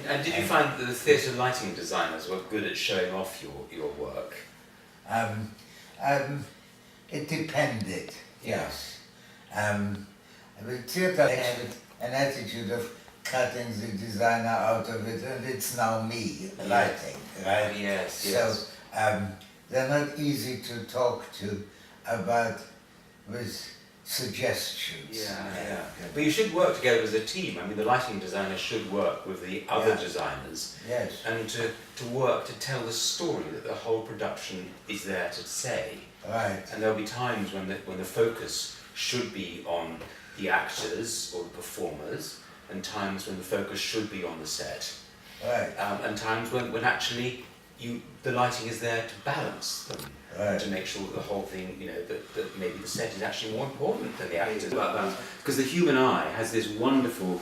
And did you find that the theatre lighting designers were good at showing off your work? It depended, yes. I mean, theatre had an attitude of cutting the designer out of it, and it's now me, lighting, right? Yes, yes. So, they're not easy to talk to about with suggestions. Yeah. But you should work together as a team. I mean, the lighting designer should work with the other designers. Yes. And to work to tell the story that the whole production is there to say. Right. And there'll be times when the focus should be on the actors or the performers, and times when the focus should be on the set. Right. And times when actually the lighting is there to balance them. Right. To make sure that the whole thing, that maybe the set is actually more important than the actors. Because the human eye has this wonderful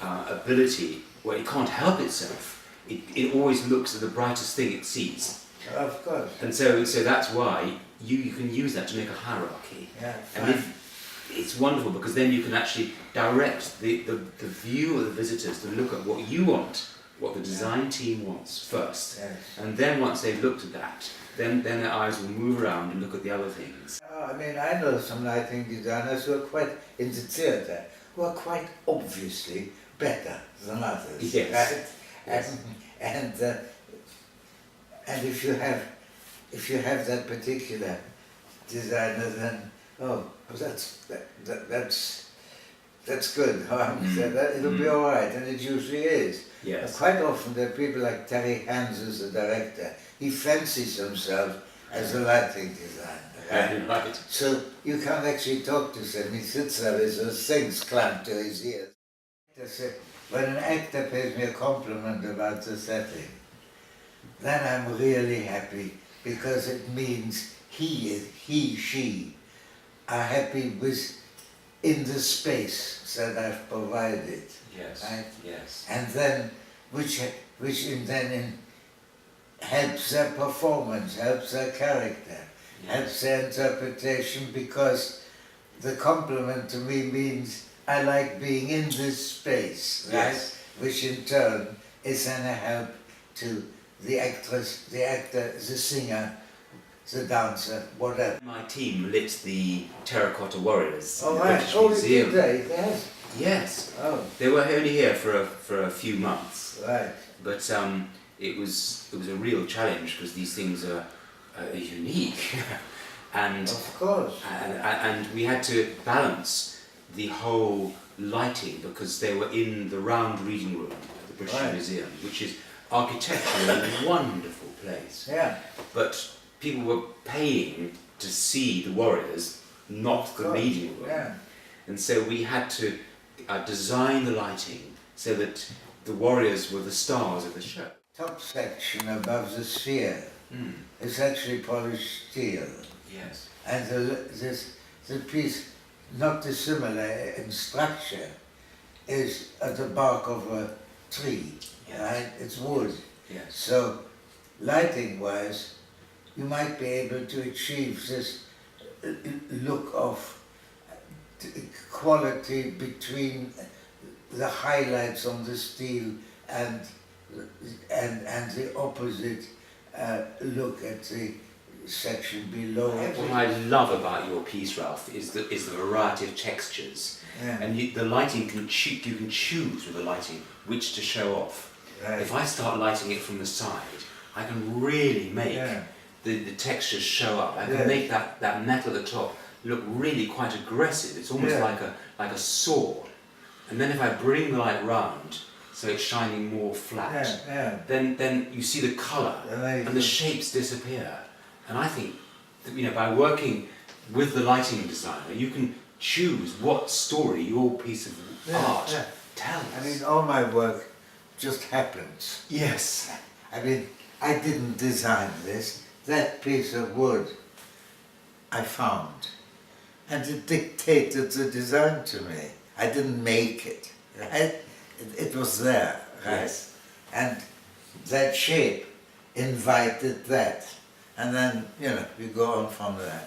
ability where it can't help itself. It always looks at the brightest thing it sees. Of course. And so that's why you can use that to make a hierarchy. Yeah, and it's wonderful because then you can actually direct the view of the visitors to look at what you want, what the design team wants first. Yes. And then once they've looked at that, then their eyes will move around and look at the other things. I mean, I know some lighting designers who are quite, in the theatre, who are quite obviously better than others. Yes. Right? Yes. And if you have that particular designer, then that's good. It'll be all right, and it usually is. Yes. Quite often there are people like Terry Hans, who's the director. He fancies himself as a lighting designer. Right. So you can't actually talk to him. He sits there with those things clamped to his ears. When an actor pays me a compliment about the setting, then I'm really happy, because it means she are happy in the space that I've provided. Yes. Right? Yes. And then, which helps their performance, helps their character, helps their interpretation, because the compliment to me means I like being in this space, right? Yes. Which in turn is then a help to the actress, the actor, the singer, the dancer, whatever. My team lit the Terracotta Warriors in the Right. British Museum. Did they? Yes. Yes. Oh. They were only here for a few months. Right. But it was a real challenge because these things are unique, and Of course. and we had to balance the whole lighting because they were in the round reading room at the British Museum, which is architecturally a wonderful place. Yeah. But people were paying to see the warriors, not the reading room. Yeah. And so we had to design the lighting so that the warriors were the stars of the show. Top section above the sphere is actually polished steel. Yes. And the piece, not dissimilar in structure, is at the bark of a tree, right? It's wood. Yes. So, lighting-wise, you might be able to achieve this look of quality between the highlights on the steel and the opposite look at the section below. What I love about your piece, Ralph, is the variety of textures, and the lighting you can choose with the lighting which to show off. Right. If I start lighting it from the side, I can really make the textures show up. I can make that metal at the top look really quite aggressive. It's almost like a sword. And then if I bring the light round, so it's shining more flat, then you see the colour and the shapes disappear. And I think that, by working with the lighting designer, you can choose what story your piece of art tells. I mean, all my work just happens. Yes. I mean, I didn't design this. That piece of wood I found, and it dictated the design to me. I didn't make it, right? It was there, right? Yes. And that shape invited that. And then, we go on from there,